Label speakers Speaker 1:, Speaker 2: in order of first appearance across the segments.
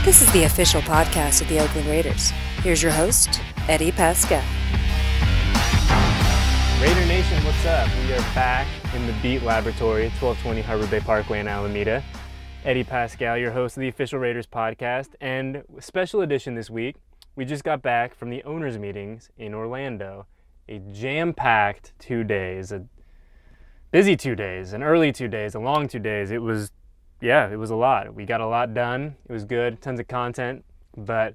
Speaker 1: This is the official podcast of the Oakland Raiders. Here's your host, Eddie Paskal.
Speaker 2: Raider Nation, what's up? We are back in the Beat Laboratory, 1220 Harbor Bay Parkway in Alameda. Eddie Paskal, your host of the official Raiders podcast, and special edition this week. We just got back from the owners' meetings in Orlando. A jam-packed 2 days, a busy 2 days, an early 2 days, a long 2 days. It was a lot. We got a lot done. It was good, tons of content, but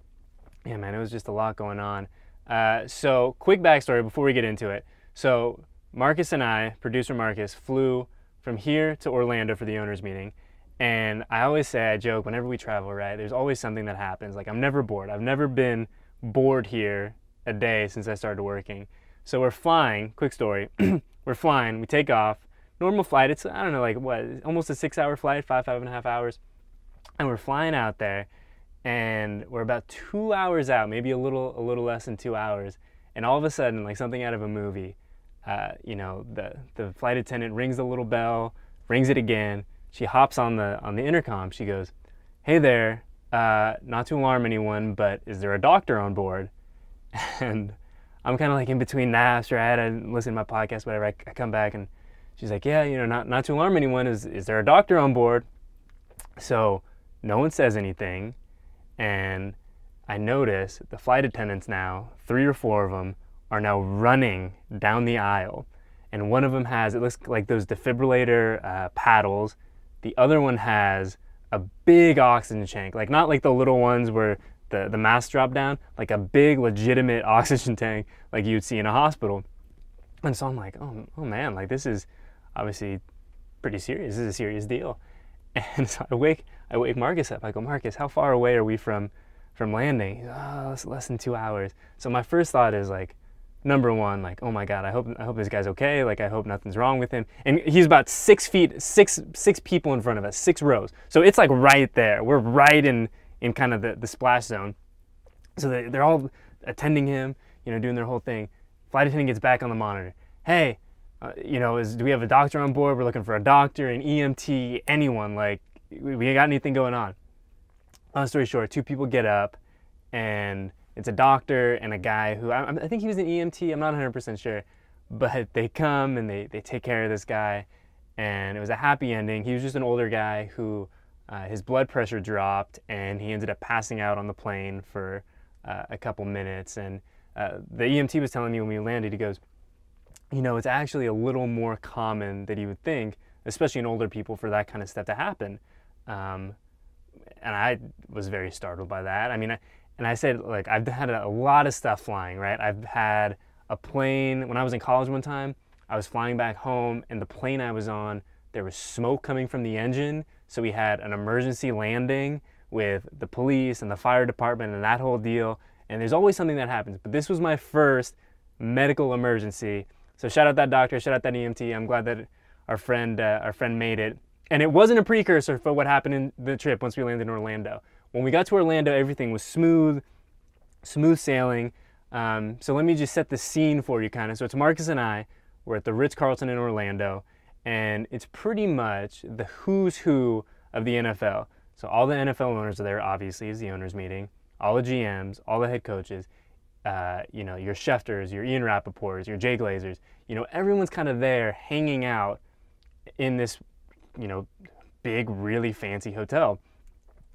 Speaker 2: yeah, man, it was just a lot going on. So quick backstory before we get into it. So Marcus and I, producer Marcus, flew from here to Orlando for the owners meeting. And I always say, I joke, whenever we travel, right, there's always something that happens. Like, I'm never bored. I've never been bored here a day since I started working. So we're flying, quick story, we're flying, we take off. Normal flight, it's, I don't know, like what, almost a 6-hour flight, five and a half hours. And we're flying out there, and we're about 2 hours out, maybe a little less than 2 hours. And all of a sudden, like something out of a movie, the flight attendant rings the little bell, rings it again. She hops on the intercom. She goes, "Hey there, not to alarm anyone, but is there a doctor on board?" And I'm kind of like in between naps, right? I listen to my podcast, whatever. I come back and she's like, "Yeah, not to alarm anyone. Is there a doctor on board?" So no one says anything, and I notice the flight attendants now, 3 or 4 of them, are now running down the aisle, and one of them has, it looks like those defibrillator paddles. The other one has a big oxygen tank, like not like the little ones where the masks drop down, like a big legitimate oxygen tank like you'd see in a hospital. And so I'm like, oh man, like this is obviously pretty serious. This is a serious deal. And so I wake Marcus up. I go, "Marcus, how far away are we from landing?" He's, "Oh, it's less than 2 hours." So my first thought is like, number one, like, oh my God, I hope this guy's okay. Like, I hope nothing's wrong with him. And he's about 6 feet, six people in front of us, 6 rows. So it's like right there. We're right in kind of the splash zone. So they're all attending him, doing their whole thing. Flight attendant gets back on the monitor. "Hey, do we have a doctor on board? We're looking for a doctor, an EMT, anyone. Like, we got anything going on?" Long story short, 2 people get up, and it's a doctor and a guy who, I think he was an EMT, I'm not 100% sure, but they come and they take care of this guy, and it was a happy ending. He was just an older guy who his blood pressure dropped, and he ended up passing out on the plane for a couple minutes. And the EMT was telling me when we landed, he goes, it's actually a little more common than you would think, especially in older people, for that kind of stuff to happen. And I was very startled by that. I mean, and I said, like, I've had a lot of stuff flying, right? I've had a plane, when I was in college one time, I was flying back home, and the plane I was on, there was smoke coming from the engine. So we had an emergency landing with the police and the fire department and that whole deal. And there's always something that happens. But this was my first medical emergency. So shout out that doctor, shout out that EMT. I'm glad that our friend made it. And it wasn't a precursor for what happened in the trip once we landed in Orlando. When we got to Orlando, everything was smooth sailing. So let me just set the scene for you kind of. So it's Marcus and I. We're at the Ritz-Carlton in Orlando, and it's pretty much the who's who of the NFL. So all the NFL owners are there, obviously, is the owners meeting. All the GMs, all the head coaches, your Schefters, your Ian Rappaports, your Jay Glazers. Everyone's kind of there hanging out in this, big, really fancy hotel.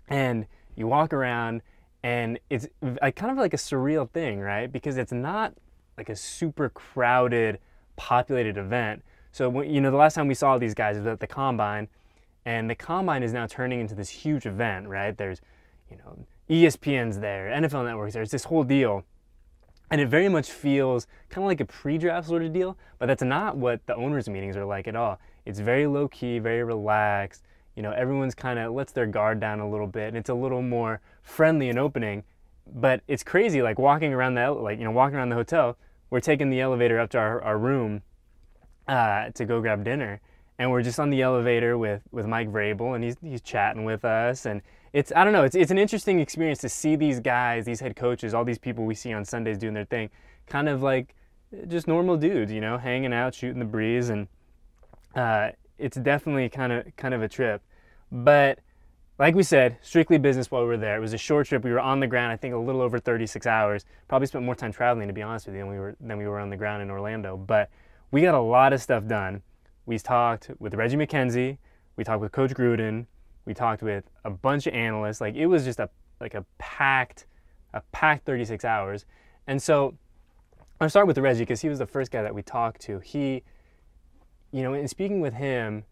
Speaker 2: And you walk around, and it's kind of like a surreal thing, right? Because it's not like a super crowded, populated event. So, the last time we saw these guys was at the Combine, and the Combine is now turning into this huge event, right? There's, ESPN's there, NFL Network's there, it's this whole deal. And it very much feels kind of like a pre-draft sort of deal, but that's not what the owners' meetings are like at all. It's very low-key, very relaxed. Everyone's kind of lets their guard down a little bit, and it's a little more friendly and opening. But it's crazy, like walking around the hotel. We're taking the elevator up to our room to go grab dinner, and we're just on the elevator with Mike Vrabel, and he's chatting with us, and it's an interesting experience to see these guys, these head coaches, all these people we see on Sundays doing their thing, kind of like just normal dudes, hanging out, shooting the breeze, and it's definitely kind of a trip. But like we said, strictly business while we were there. It was a short trip. We were on the ground, I think a little over 36 hours. Probably spent more time traveling, to be honest with you, than we were on the ground in Orlando. But we got a lot of stuff done. We talked with Reggie McKenzie. We talked with Coach Gruden. We talked with a bunch of analysts. Like, it was just a packed 36 hours. And so I'll start with Reggie because he was the first guy that we talked to. He, in speaking with him,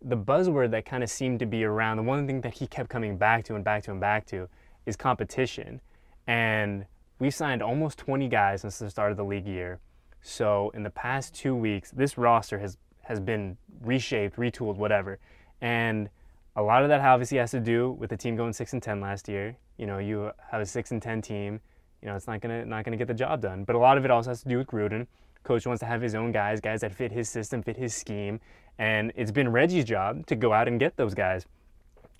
Speaker 2: the buzzword that kind of seemed to be around, the one thing that he kept coming back to and back to and back to is competition. And we've signed almost 20 guys since the start of the league year. So in the past 2 weeks, this roster has been reshaped, retooled, whatever. And a lot of that obviously has to do with the team going 6-10 last year. You have a 6-10 team, it's not gonna get the job done. But a lot of it also has to do with Gruden. Coach wants to have his own guys that fit his system, fit his scheme. And it's been Reggie's job to go out and get those guys.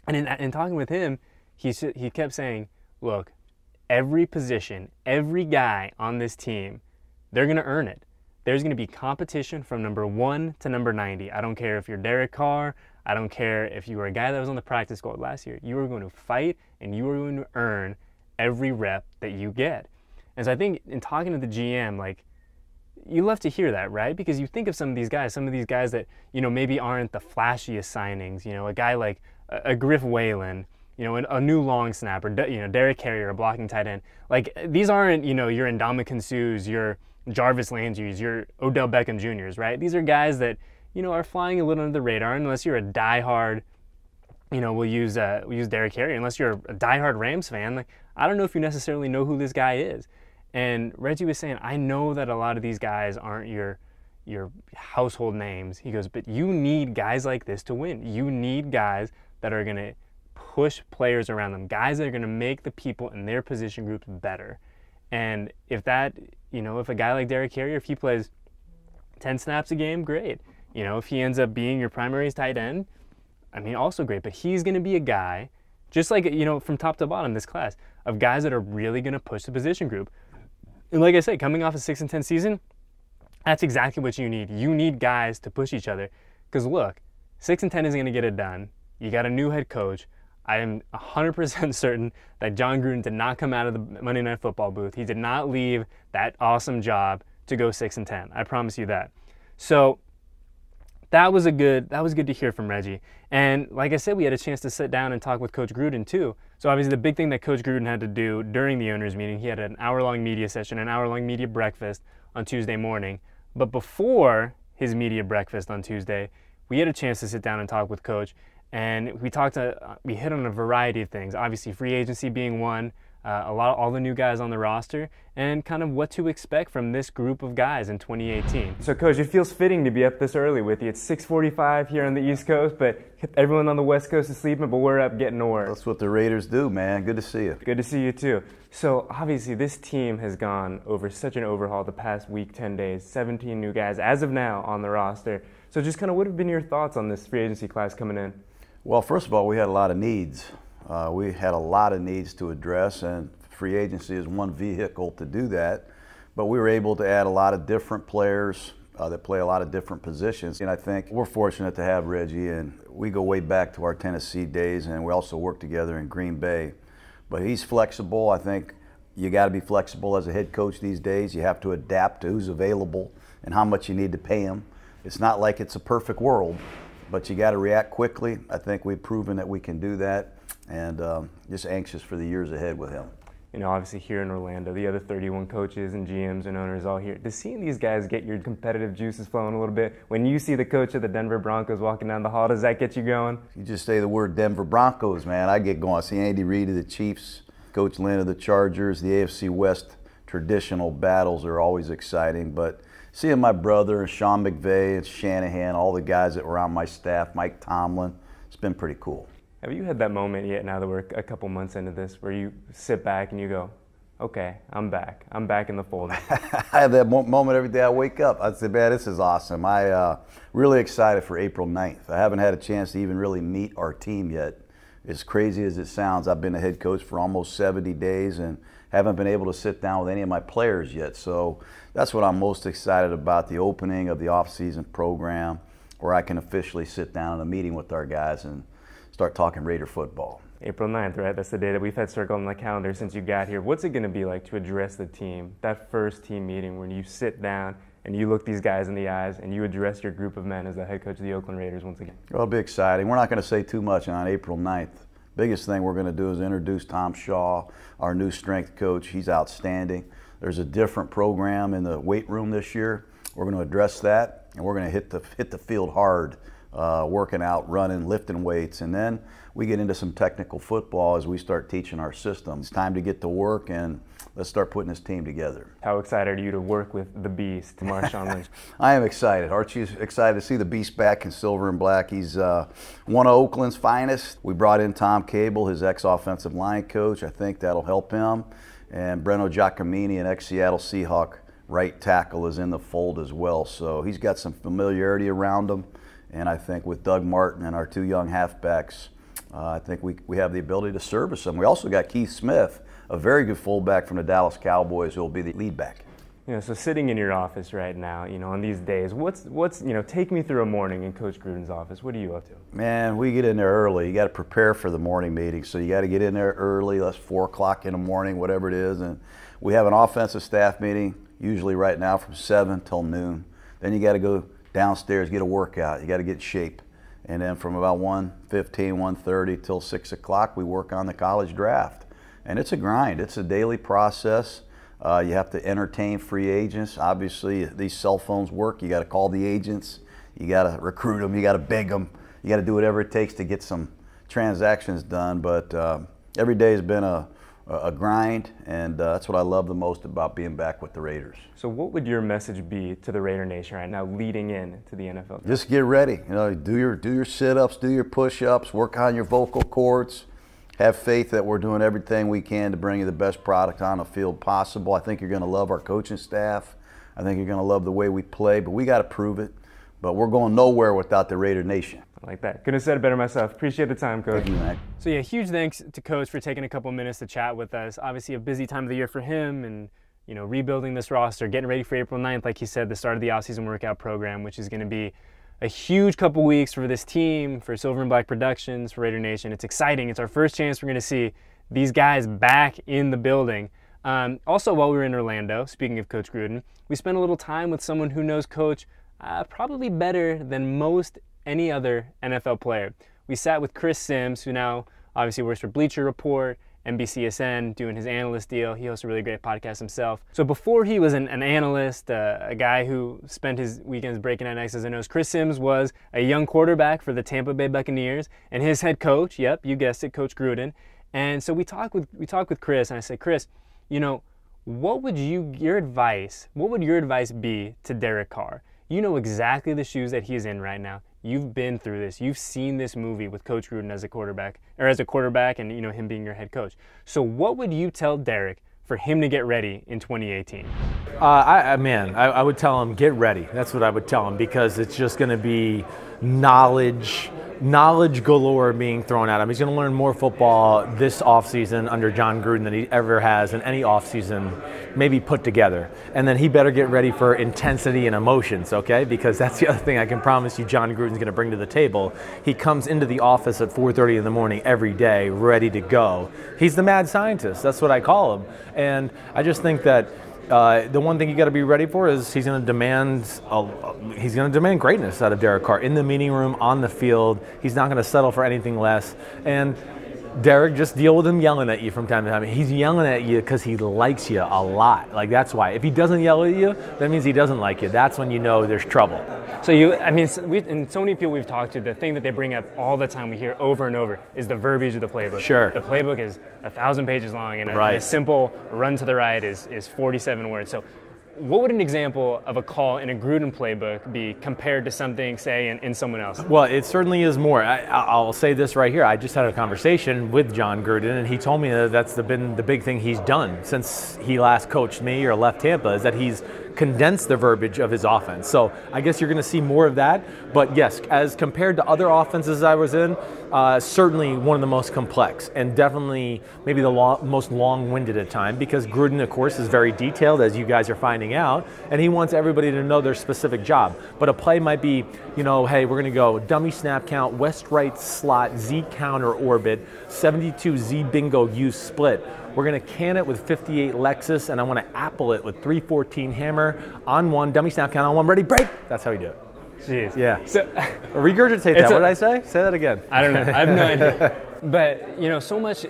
Speaker 2: And in talking with him, he kept saying, look, every position, every guy on this team, they're going to earn it. There's going to be competition from number 1 to number 90. I don't care if you're Derek Carr. I don't care if you were a guy that was on the practice squad last year. You are going to fight and you are going to earn every rep that you get. And so I think in talking to the GM, like, you love to hear that, right? Because you think of some of these guys that, maybe aren't the flashiest signings, a guy like a Griff Whalen, a new long snapper, Derek Carrier, a blocking tight end. Like, these aren't, your Ndamukong Suhs, your Jarvis Landry's, your Odell Beckham Jr.'s, right? These are guys that, are flying a little under the radar unless you're a diehard, we'll use Derek Carrier, unless you're a diehard Rams fan. Like, I don't know if you necessarily know who this guy is. And Reggie was saying, I know that a lot of these guys aren't your household names. He goes, but you need guys like this to win. You need guys that are going to push players around them, guys that are going to make the people in their position groups better. And if that, if a guy like Derek Carrier, if he plays 10 snaps a game, great. If he ends up being your primary tight end, also great. But he's going to be a guy, just like, from top to bottom, this class, of guys that are really going to push the position group. And like I said, coming off a 6-10 season, that's exactly what you need. You need guys to push each other. Because look, 6-10 isn't going to get it done. You got a new head coach. I am 100% certain that John Gruden did not come out of the Monday Night Football booth. He did not leave that awesome job to go 6-10. I promise you that. So that was good to hear from Reggie. And like I said, we had a chance to sit down and talk with Coach Gruden too. So obviously the big thing that Coach Gruden had to do during the owners meeting, he had an hour-long media session, an hour-long media breakfast on Tuesday morning. But before his media breakfast on Tuesday, we had a chance to sit down and talk with Coach. And we hit on a variety of things. Obviously free agency being one, all the new guys on the roster, and kind of what to expect from this group of guys in 2018. So Coach, it feels fitting to be up this early with you. It's 6:45 here on the East Coast, but everyone on the West Coast is sleeping, but we're up getting to work.
Speaker 3: That's what the Raiders do, man. Good to see you.
Speaker 2: Good to see you too. So obviously this team has gone over such an overhaul the past week, 10 days, 17 new guys as of now on the roster. So just kind of what have been your thoughts on this free agency class coming in?
Speaker 3: Well, first of all, we had a lot of needs. We had a lot of needs to address, and free agency is one vehicle to do that. But we were able to add a lot of different players that play a lot of different positions. And I think we're fortunate to have Reggie, and we go way back to our Tennessee days, and we also work together in Green Bay. But he's flexible. I think you got to be flexible as a head coach these days. You have to adapt to who's available and how much you need to pay him. It's not like it's a perfect world, but you got to react quickly. I think we've proven that we can do that, and just anxious for the years ahead with him.
Speaker 2: Obviously here in Orlando, the other 31 coaches and GMs and owners all here. Does seeing these guys get your competitive juices flowing a little bit? When you see the coach of the Denver Broncos walking down the hall, does that get you going?
Speaker 3: You just say the word Denver Broncos, man, I get going. I see Andy Reid of the Chiefs, Coach Lynn of the Chargers. The AFC West traditional battles are always exciting, but seeing my brother, Sean McVay, and Shanahan, all the guys that were on my staff, Mike Tomlin, it's been pretty cool.
Speaker 2: Have you had that moment yet, now that we're a couple months into this, where you sit back and you go, okay, I'm back in the fold?
Speaker 3: I have that moment every day I wake up. I say, man, this is awesome. I'm really excited for April 9th. I haven't had a chance to even really meet our team yet. As crazy as it sounds, I've been a head coach for almost 70 days and haven't been able to sit down with any of my players yet. So that's what I'm most excited about, the opening of the off-season program, where I can officially sit down in a meeting with our guys and start talking Raider football.
Speaker 2: April 9th, right? That's the day that we've had circled on the calendar since you got here. What's it going to be like to address the team, that first team meeting when you sit down and you look these guys in the eyes and you address your group of men as the head coach of the Oakland Raiders once again?
Speaker 3: Well, it'll be exciting. We're not going to say too much on April 9th. Biggest thing we're going to do is introduce Tom Shaw, our new strength coach. He's outstanding. There's a different program in the weight room this year. We're going to address that, and we're going to hit the field hard, working out, running, lifting weights, and then we get into some technical football as we start teaching our system. It's time to get to work, and let's start putting this team together.
Speaker 2: How excited are you to work with the Beast, Marshawn Lynch?
Speaker 3: I am excited. Archie's excited to see the Beast back in silver and black. He's one of Oakland's finest. We brought in Tom Cable, his ex-offensive line coach. I think that'll help him. And Breno Giacomini, an ex-Seattle Seahawk right tackle, is in the fold as well. So he's got some familiarity around him. And I think with Doug Martin and our two young halfbacks, I think we have the ability to service them. We also got Keith Smith, a very good fullback from the Dallas Cowboys, who will be the lead back.
Speaker 2: You know, so sitting in your office right now, you know, on these days, what's take me through a morning in Coach Gruden's office. What are you up to?
Speaker 3: Man, we get in there early. You got to prepare for the morning meeting, so you got to get in there early. That's 4 o'clock in the morning, whatever it is, and we have an offensive staff meeting usually right now from 7 till noon. Then you got to go downstairs, get a workout. You got to get in shape. And then from about 1:15, 1:30 till 6 o'clock, we work on the college draft. And it's a grind. It's a daily process. You have to entertain free agents. Obviously, these cell phones work. You got to call the agents. You got to recruit them. You got to beg them. You got to do whatever it takes to get some transactions done. But every day has been a grind, and that's what I love the most about being back with the Raiders.
Speaker 2: So what would your message be to the Raider Nation right now leading in to the NFL?
Speaker 3: Just get ready. You know, do your sit-ups, do your push-ups, work on your vocal cords. Have faith that we're doing everything we can to bring you the best product on the field possible. I think you're going to love our coaching staff. I think you're going to love the way we play, but we got to prove it. But we're going nowhere without the Raider Nation.
Speaker 2: I like that. Couldn't have said it better myself. Appreciate the time, Coach.
Speaker 3: Thank you, Mac.
Speaker 2: So yeah, huge thanks to Coach for taking a couple minutes to chat with us. Obviously a busy time of the year for him, and you know, rebuilding this roster, getting ready for April 9th, like he said, the start of the offseason workout program, which is going to be a huge couple weeks for this team, for Silver and Black Productions, for Raider Nation. It's exciting. It's our first chance we're going to see these guys back in the building. Also, while we were in Orlando, speaking of Coach Gruden, we spent a little time with someone who knows Coach probably better than most any other NFL player. We sat with Chris Sims, who now obviously works for Bleacher Report, NBCSN, doing his analyst deal. He hosts a really great podcast himself. So before he was an analyst, a guy who spent his weekends breaking out X's and O's, Chris Sims was a young quarterback for the Tampa Bay Buccaneers, and his head coach, yep, you guessed it, Coach Gruden. And so we talked with Chris, and I said, Chris, you know, what would your advice be to Derek Carr? You know exactly the shoes that he's in right now. You've been through this. You've seen this movie with Coach Gruden as a quarterback, and you know him being your head coach. So what would you tell Derek for him to get ready in 2018?
Speaker 4: I would tell him get ready. That's what I would tell him, because it's just going to be knowledge galore being thrown at him. He's going to learn more football this offseason under John Gruden than he ever has in any offseason maybe put together. And then he better get ready for intensity and emotions, okay? Because that's the other thing I can promise you John Gruden's going to bring to the table. He comes into the office at 4:30 in the morning every day ready to go. He's the mad scientist. That's what I call him. And I just think that the one thing you got to be ready for is he's going to demand greatness out of Derek Carr in the meeting room, on the field. He's not going to settle for anything less. And Derek, just deal with him yelling at you from time to time. He's yelling at you because he likes you a lot. Like, that's why. If he doesn't yell at you, that means he doesn't like you. That's when you know there's trouble.
Speaker 2: So and so many people we've talked to, the thing that they bring up all the time, we hear over and over, is the verbiage of the playbook.
Speaker 4: Sure.
Speaker 2: The playbook is 1,000 pages long, and
Speaker 4: right.
Speaker 2: a simple run to the right is 47 words. So what would an example of a call in a Gruden playbook be compared to something, say, in someone else?
Speaker 4: Well, it certainly is more. I'll say this right here. I just had a conversation with John Gruden, and he told me that that's been the big thing he's done since he last coached me or left Tampa, is that he's condense the verbiage of his offense. So I guess you're going to see more of that. But yes, as compared to other offenses I was in, certainly one of the most complex, and definitely maybe the most long-winded at time, because Gruden, of course, is very detailed, as you guys are finding out, and he wants everybody to know their specific job. But a play might be, hey, we're going to go dummy snap count, west right slot, Z counter orbit, 72 Z bingo use split. We're going to can it with 58 Lexus, and I want to apple it with 314 hammer on one, dummy snap count on one, ready, break. That's how we do it.
Speaker 2: Jeez.
Speaker 4: Yeah. So, regurgitate that. What did I say? Say that again.
Speaker 2: I don't know. I have no idea. But, so much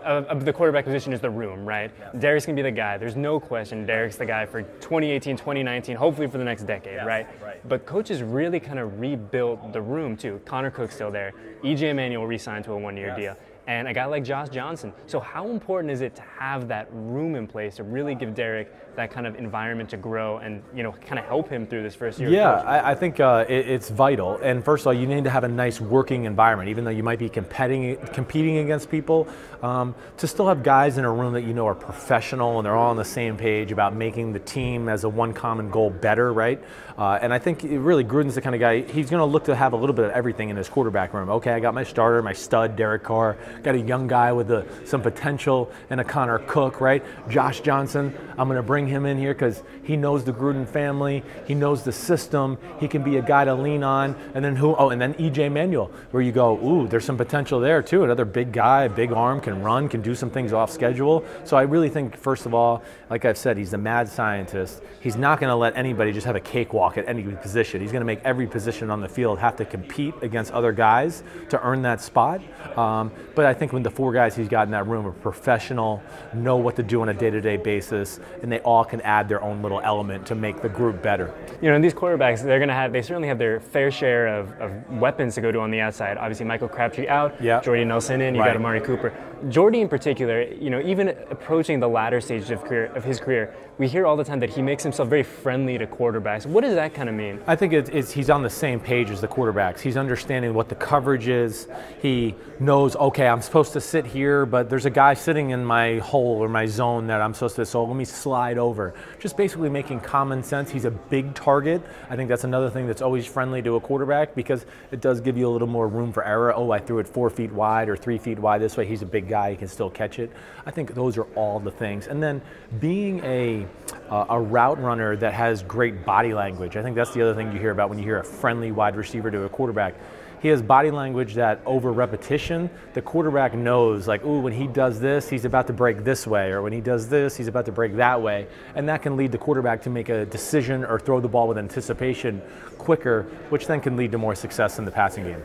Speaker 2: of the quarterback position is the room, right? Derek's going to be the guy. There's no question Derek's the guy for 2018, 2019, hopefully for the next decade, right? But coaches really kind of rebuilt the room, too. Connor Cook's still there. E.J. Manuel re-signed to a one-year deal. And a guy like Josh Johnson. So how important is it to have that room in place to really give Derek that kind of environment to grow and, kind of help him through this first year?
Speaker 4: Yeah, I think it's vital. And first of all, you need to have a nice working environment, even though you might be competing against people, to still have guys in a room that are professional and they're all on the same page about making the team as a one common goal better, right? And I think really Gruden's the kind of guy, he's going to look to have a little bit of everything in his quarterback room. Okay, I got my starter, my stud, Derek Carr. Got a young guy with some potential and a Connor Cook, right? Josh Johnson, I'm going to bring him in here because he knows the Gruden family. He knows the system. He can be a guy to lean on. And then and then E.J. Manuel, where you go, ooh, there's some potential there too. Another big guy, big arm, can run, can do some things off schedule. So I really think, first of all, like I've said, he's a mad scientist. He's not going to let anybody just have a cakewalk at any position. He's going to make every position on the field have to compete against other guys to earn that spot. But I think when the four guys he's got in that room are professional, know what to do on a day-to-day basis, and they all can add their own little element to make the group better.
Speaker 2: And these quarterbacks, they certainly have their fair share of weapons to go to on the outside. Obviously, Michael Crabtree out, Jordy Nelson in, you got Amari Cooper. Jordy in particular, even approaching the latter stage of his career, we hear all the time that he makes himself very friendly to quarterbacks. What does that kind of mean?
Speaker 4: I think he's on the same page as the quarterbacks. He's understanding what the coverage is. He knows, okay, I'm supposed to sit here, but there's a guy sitting in my hole or my zone that I'm supposed to, so let me slide over. Just basically making common sense. He's a big target. I think that's another thing that's always friendly to a quarterback because it does give you a little more room for error. Oh, I threw it 4 feet wide or 3 feet wide this way. He's a big guy. He can still catch it. I think those are all the things. And then being a route runner that has great body language. I think that's the other thing you hear about when you hear a friendly wide receiver to a quarterback. He has body language that over repetition, the quarterback knows, like, ooh, when he does this, he's about to break this way, or when he does this, he's about to break that way. And that can lead the quarterback to make a decision or throw the ball with anticipation quicker, which then can lead to more success in the passing game.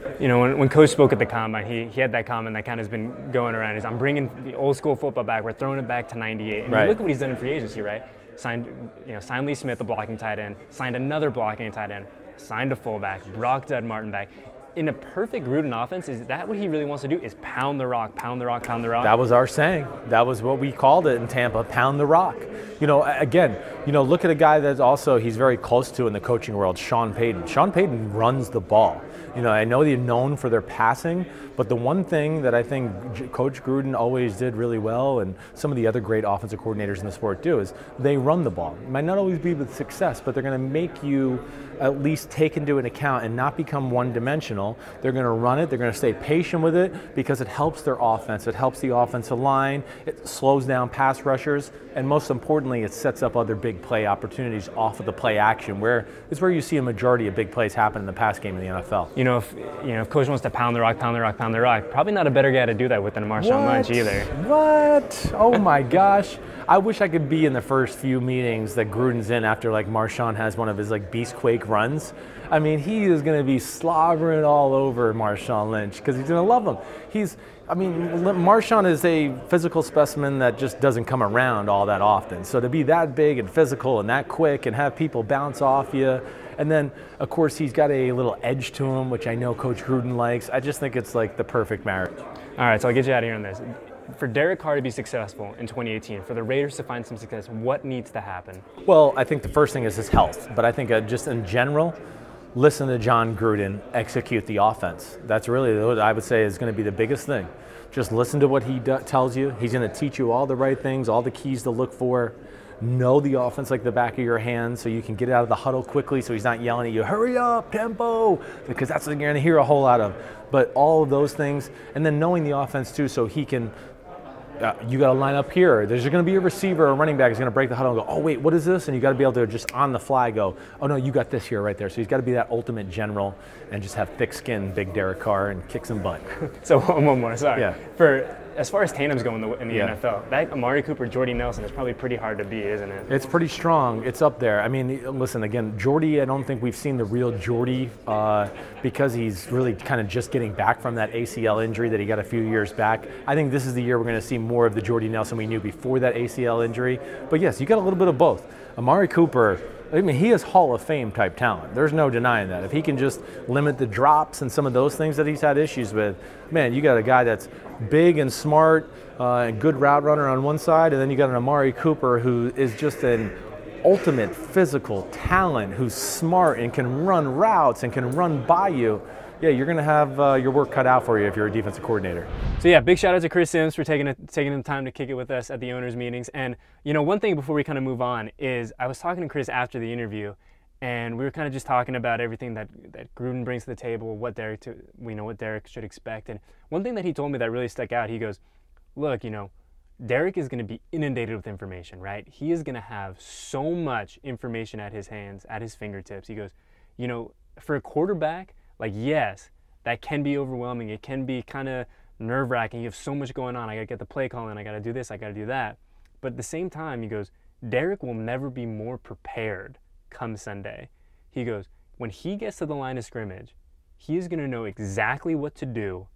Speaker 2: When Coach spoke at the Combine, he had that comment that kind of has been going around, is I'm bringing the old school football back, we're throwing it back to 98. And you look at what he's done in free agency, right? Signed Lee Smith, the blocking tight end, signed another blocking tight end, signed a fullback, brought Dud Martin back. In a perfect Gruden offense, is that what he really wants to do, is pound the rock, pound the rock, pound the rock?
Speaker 4: That was our saying. That was what we called it in Tampa, pound the rock. Again, look at a guy that's also, he's very close to in the coaching world, Sean Payton. Sean Payton runs the ball. I know they're known for their passing, but the one thing that I think Coach Gruden always did really well, and some of the other great offensive coordinators in the sport do, is they run the ball. It might not always be with success, but they're going to make you at least take into an account and not become one-dimensional. They're going to run it. They're going to stay patient with it because it helps their offense. It helps the offensive line. It slows down pass rushers. And most importantly, it sets up other big play opportunities off of the play action, where it's where you see a majority of big plays happen in the pass game in the NFL.
Speaker 2: If Coach wants to pound the rock, pound the rock, pound the rock, probably not a better guy to do that with than Marshawn Lynch either.
Speaker 4: What? Oh my gosh. I wish I could be in the first few meetings that Gruden's in after Marshawn has one of his Beastquake runs. I mean, he is going to be slobbering all over Marshawn Lynch because he's going to love him. Marshawn is a physical specimen that just doesn't come around all that often. So to be that big and physical and that quick and have people bounce off you, and then, of course, he's got a little edge to him, which I know Coach Gruden likes. I just think it's the perfect marriage.
Speaker 2: All right, so I'll get you out of here on this. For Derek Carr to be successful in 2018, for the Raiders to find some success, what needs to happen?
Speaker 4: Well, I think the first thing is his health. But I think just in general, listen to John Gruden, execute the offense. That's really what I would say is going to be the biggest thing. Just listen to what he tells you. He's going to teach you all the right things, all the keys to look for. know the offense like the back of your hand so you can get out of the huddle quickly so he's not yelling at you, hurry up, tempo, because that's what you're going to hear a whole lot of. But all of those things, and then knowing the offense too so he can, you got to line up here. There's going to be a receiver or a running back who's going to break the huddle and go, oh, wait, what is this? And you got to be able to just on the fly go, oh, no, you got this here right there. So he's got to be that ultimate general and just have thick skin, big Derek Carr, and kick some butt.
Speaker 2: So one more, sorry.
Speaker 4: Yeah.
Speaker 2: As far as tandems go in the NFL, that Amari Cooper, Jordy Nelson is probably pretty hard to beat, isn't it?
Speaker 4: It's pretty strong. It's up there. I mean, listen, again, Jordy, I don't think we've seen the real Jordy because he's really kind of just getting back from that ACL injury that he got a few years back. I think this is the year we're going to see more of the Jordy Nelson we knew before that ACL injury. But yes, you got a little bit of both. Amari Cooper, I mean, he is Hall of Fame type talent. There's no denying that. If he can just limit the drops and some of those things that he's had issues with, man, you got a guy that's big and smart and good route runner on one side, and then you got an Amari Cooper who is just an ultimate physical talent, who's smart and can run routes and can run by you. Yeah, you're going to have your work cut out for you if you're a defensive coordinator.
Speaker 2: So yeah, big shout out to Chris Sims for taking the time to kick it with us at the owners' meetings. And you know, one thing before we kind of move on is I was talking to Chris after the interview, and we were kind of just talking about everything that Gruden brings to the table, what Derek should expect. And one thing that he told me that really stuck out, he goes, look, you know, Derek is going to be inundated with information, right? He is going to have so much information at his hands, at his fingertips. He goes, you know, for a quarterback, like, yes, that can be overwhelming. It can be kind of nerve-wracking. You have so much going on. I got to get the play calling. I got to do this. I got to do that. But at the same time, he goes, Derek will never be more prepared come Sunday. He goes, when he gets to the line of scrimmage, he is going to know exactly what to do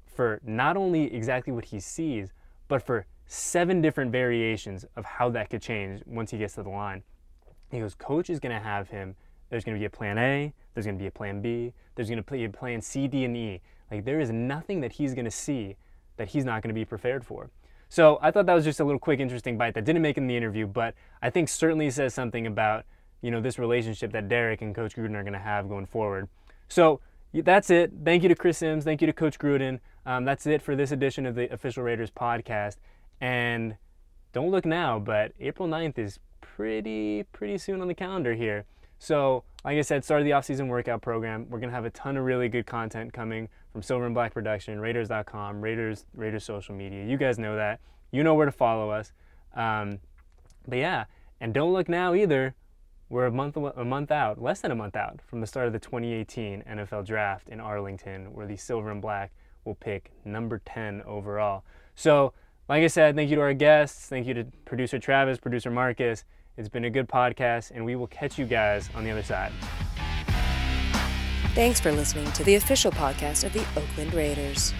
Speaker 2: for not only exactly what he sees, but for 7 different variations of how that could change once he gets to the line. He goes, coach is going to have him. There's going to be a plan A, there's going to be a plan B, there's going to be a plan C, D, and E. Like, there is nothing that he's going to see that he's not going to be prepared for. So I thought that was just a little quick, interesting bite that didn't make it in the interview, but I think certainly says something about, you know, this relationship that Derek and Coach Gruden are going to have going forward. So that's it. Thank you to Chris Sims. Thank you to Coach Gruden. That's it for this edition of the Official Raiders podcast. And don't look now, but April 9th is pretty soon on the calendar here. So, like I said, start of the offseason workout program. We're going to have a ton of really good content coming from Silver and Black Production, Raiders.com, Raiders social media. You guys know that. You know where to follow us. But yeah, and don't look now either. We're a month out, less than a month out from the start of the 2018 NFL Draft in Arlington, where the Silver and Black will pick number 10 overall. So, like I said, thank you to our guests. Thank you to producer Travis, producer Marcus. It's been a good podcast, and we will catch you guys on the other side.
Speaker 1: Thanks for listening to the official podcast of the Oakland Raiders.